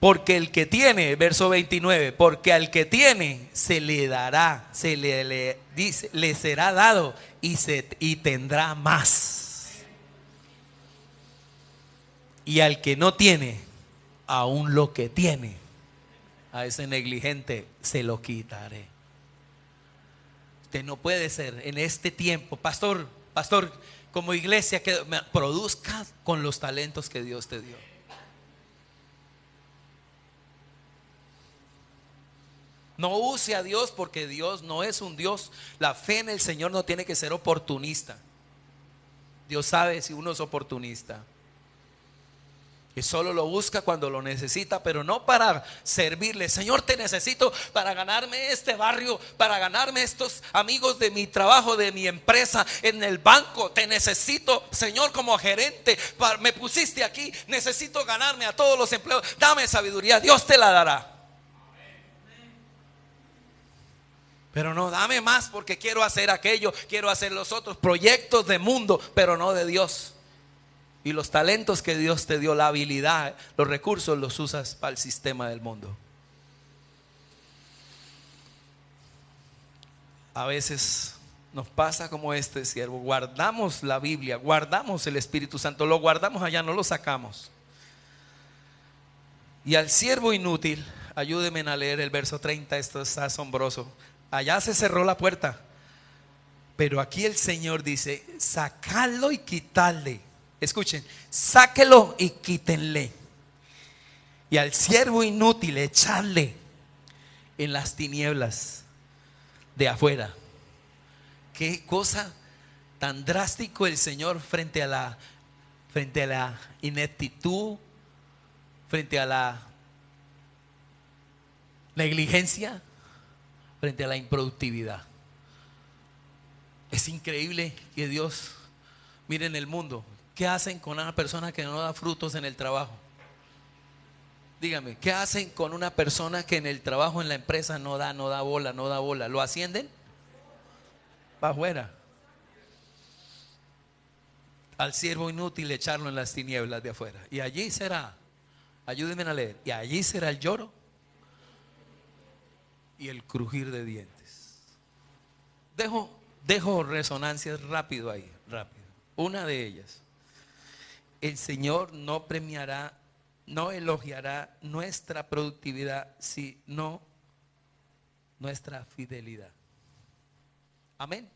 porque el que tiene, verso 29, porque al que tiene se le dará, dice, le será dado y tendrá más. Y al que no tiene, aún lo que tiene, a ese negligente se lo quitaré. Usted no puede ser en este tiempo, pastor, como iglesia, que produzca con los talentos que Dios te dio. No use a Dios, porque Dios no es un Dios. La fe en el Señor no tiene que ser oportunista. Dios sabe si uno es oportunista, que solo lo busca cuando lo necesita, pero no para servirle. Señor, te necesito para ganarme este barrio, para ganarme estos amigos de mi trabajo, de mi empresa, en el banco. Te necesito, Señor, como gerente. Me pusiste aquí, necesito ganarme a todos los empleados. Dame sabiduría, Dios te la dará. Pero no, dame más porque quiero hacer aquello, quiero hacer los otros proyectos de mundo, pero no de Dios. Y los talentos que Dios te dio, la habilidad, los recursos, los usas para el sistema del mundo. A veces nos pasa como este siervo: guardamos la Biblia, guardamos el Espíritu Santo, lo guardamos allá, no lo sacamos. Y al siervo inútil, ayúdenme a leer el verso 30, esto es asombroso. Allá se cerró la puerta, pero aquí el Señor dice: sacadlo y quitarle. Escuchen, sáquelo y quítenle. Y al siervo inútil, echarle en las tinieblas de afuera. Qué cosa tan drástico el Señor frente a la ineptitud, frente a la negligencia, frente a la improductividad. Es increíble que Dios, miren el mundo, ¿qué hacen con una persona que no da frutos en el trabajo? Dígame, ¿qué hacen con una persona que en el trabajo, en la empresa no da bola? ¿Lo ascienden? Va afuera. Al siervo inútil echarlo en las tinieblas de afuera. Y allí será, ayúdenme a leer, y allí será el lloro y el crujir de dientes. Dejo resonancias rápido ahí, rápido. Una de ellas: el Señor no premiará, no elogiará nuestra productividad, sino nuestra fidelidad. Amén.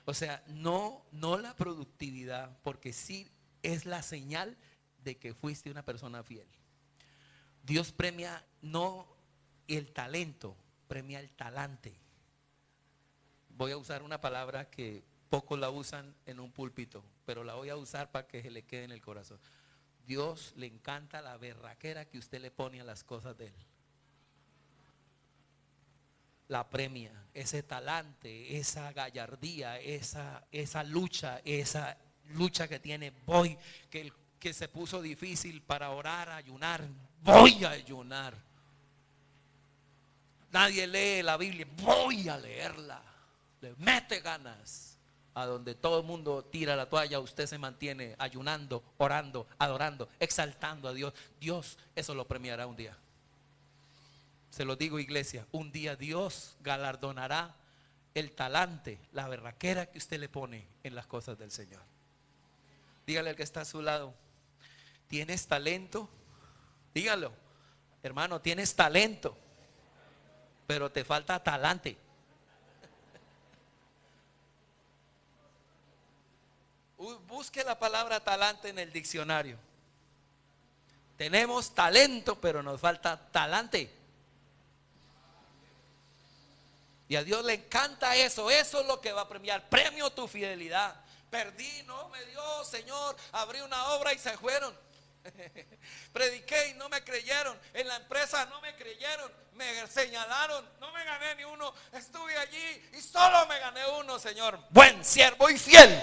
O sea, no la productividad, porque sí es la señal de que fuiste una persona fiel. Dios premia no el talento premia el talante. Voy a usar una palabra que pocos la usan en un púlpito, pero la voy a usar para que se le quede en el corazón. Dios le encanta la berraquera que usted le pone a las cosas de Él. La premia, ese talante, esa gallardía, esa lucha que tiene. Que se puso difícil para orar, ayunar, voy a ayunar. Nadie lee la Biblia, voy a leerla. Le mete ganas. A donde todo el mundo tira la toalla, usted se mantiene ayunando, orando, adorando, exaltando a Dios. Dios eso lo premiará un día. Se lo digo, iglesia, un día Dios galardonará el talante, la berraquera que usted le pone en las cosas del Señor. Dígale al que está a su lado: ¿tienes talento? Dígalo, hermano, tienes talento, pero te falta talante. Busque la palabra talante en el diccionario. Tenemos talento, pero nos falta talante. Y a Dios le encanta eso. Eso es lo que va a premiar. Premio tu fidelidad. Perdí, no me dio, Señor. Abrí una obra y se fueron. Prediqué y no me creyeron. En la empresa no me creyeron. Me señalaron, no me gané ni uno. Estuve allí y solo me gané uno, Señor. Buen siervo y fiel.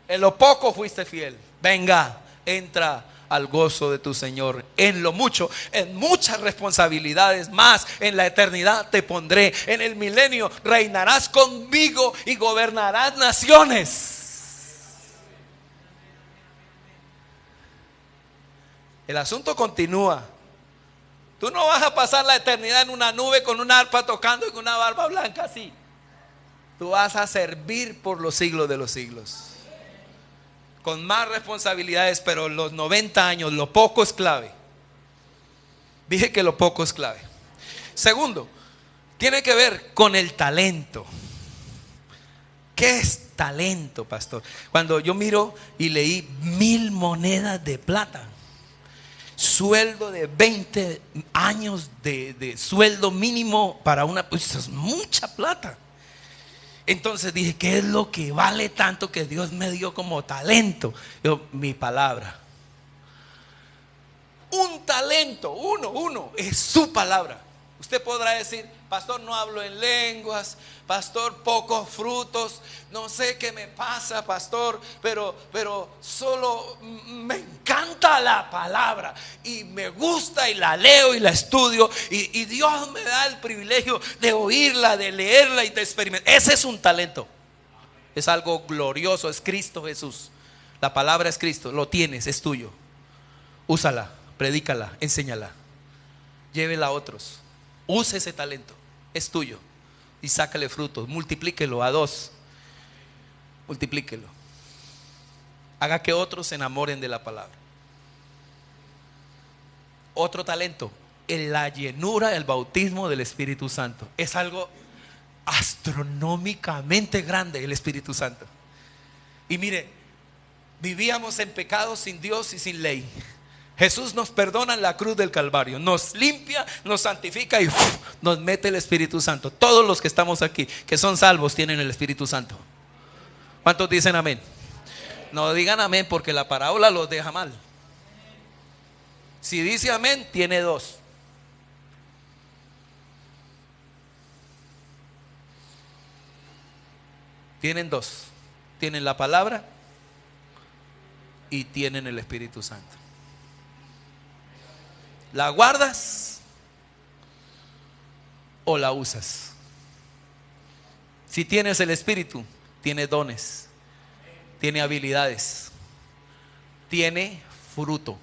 En lo poco fuiste fiel. Venga, entra al gozo de tu Señor. En lo mucho, en muchas responsabilidades más, en la eternidad te pondré. En el milenio reinarás conmigo y gobernarás naciones. El asunto continúa. Tú no vas a pasar la eternidad en una nube con una arpa tocando y con una barba blanca así. Tú vas a servir por los siglos de los siglos. Con más responsabilidades, pero los 90 años, lo poco es clave. Dije que lo poco es clave. Segundo, tiene que ver con el talento. ¿Qué es talento, pastor? Cuando yo miro y leí 1000 monedas de plata, sueldo de 20 años de sueldo mínimo para una, pues es mucha plata. Entonces dije, ¿qué es lo que vale tanto que Dios me dio como talento? Yo, mi palabra. Un talento, uno, es su palabra. Usted podrá decir, pastor, no hablo en lenguas, pastor, pocos frutos, no sé qué me pasa, pastor, pero solo me encanta la palabra y me gusta y la leo y la estudio y Dios me da el privilegio de oírla, de leerla y de experimentar. Ese es un talento. Es algo glorioso, es Cristo Jesús. La palabra es Cristo, lo tienes, es tuyo. Úsala, predícala, enséñala, llévela a otros. Use ese talento, es tuyo. Y sácale frutos, multiplíquelo a 2. Multiplíquelo. Haga que otros se enamoren de la palabra. Otro talento, en la llenura del bautismo del Espíritu Santo. Es algo astronómicamente grande el Espíritu Santo. Y mire, vivíamos en pecado sin Dios y sin ley. Jesús nos perdona en la cruz del Calvario, nos limpia, nos santifica y nos mete el Espíritu Santo. Todos los que estamos aquí, que son salvos, tienen el Espíritu Santo. ¿Cuántos dicen amén? No digan amén porque la parábola los deja mal. Si dice amén, tiene 2. Tienen 2. Tienen la palabra y tienen el Espíritu Santo. ¿La guardas o la usas? Si tienes el Espíritu, tiene dones, tiene habilidades, tiene fruto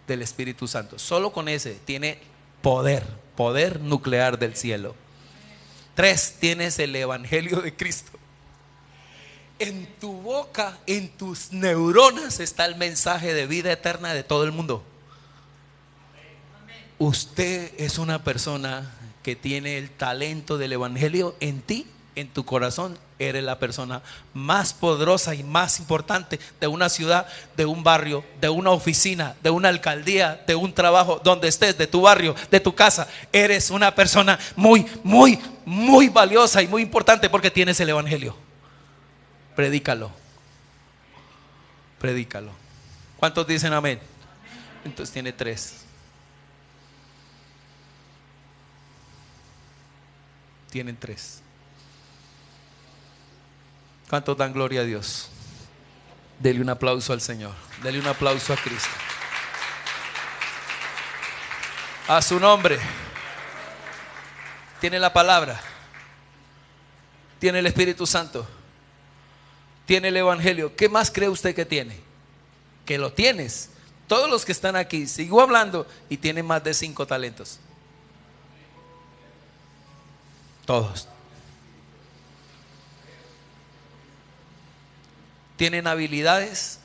del Espíritu Santo. Solo con ese tiene poder nuclear del cielo. 3, tienes el Evangelio de Cristo. En tu boca, en tus neuronas está el mensaje de vida eterna de todo el mundo. Usted es una persona que tiene el talento del Evangelio en ti en tu corazón eres la persona más poderosa y más importante de una ciudad, de un barrio, de una oficina, de una alcaldía, de un trabajo, donde estés, de tu barrio, de tu casa. Eres una persona muy, muy, muy valiosa y muy importante porque tienes el evangelio. Predícalo. Predícalo. ¿Cuántos dicen amén? Entonces tiene 3. Tienen 3. ¿Cuántos dan gloria a Dios? Dele un aplauso al Señor. Dele un aplauso a Cristo. A su nombre. Tiene la palabra. Tiene el Espíritu Santo. Tiene el Evangelio. ¿Qué más cree usted que tiene? Que lo tienes. Todos los que están aquí, sigo hablando, y tienen más de 5 talentos. Todos. Tienen habilidades,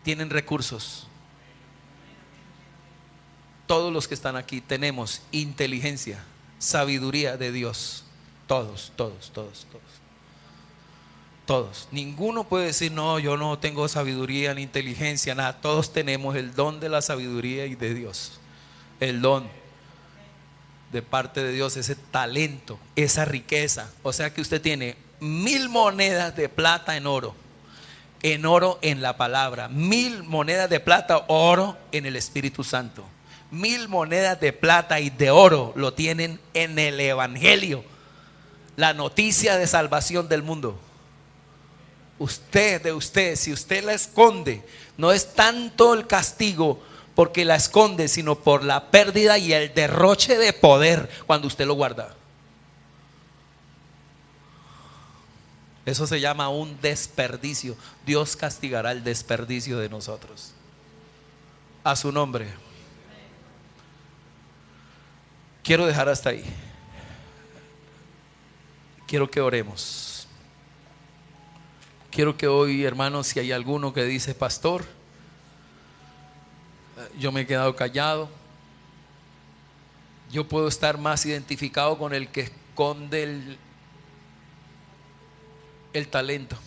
tienen recursos. Todos los que están aquí tenemos inteligencia, sabiduría de Dios. Todos, todos, todos, todos. Todos. Ninguno puede decir, no, yo no tengo sabiduría ni inteligencia, nada. Todos tenemos el don de la sabiduría y de Dios. El don de parte de Dios, ese talento, esa riqueza. O sea que usted tiene 1000 monedas de plata en oro en la palabra, 1000 monedas de plata, oro en el Espíritu Santo, 1000 monedas de plata y de oro lo tienen en el Evangelio, la noticia de salvación del mundo. Si usted la esconde, no es tanto el castigo porque la esconde, sino por la pérdida y el derroche de poder cuando usted lo guarda. Eso se llama un desperdicio. Dios castigará el desperdicio de nosotros. A su nombre. Quiero dejar hasta ahí. Quiero que oremos. Quiero que hoy, hermanos, si hay alguno que dice, pastor, yo me he quedado callado, yo puedo estar más identificado con el que esconde el talento.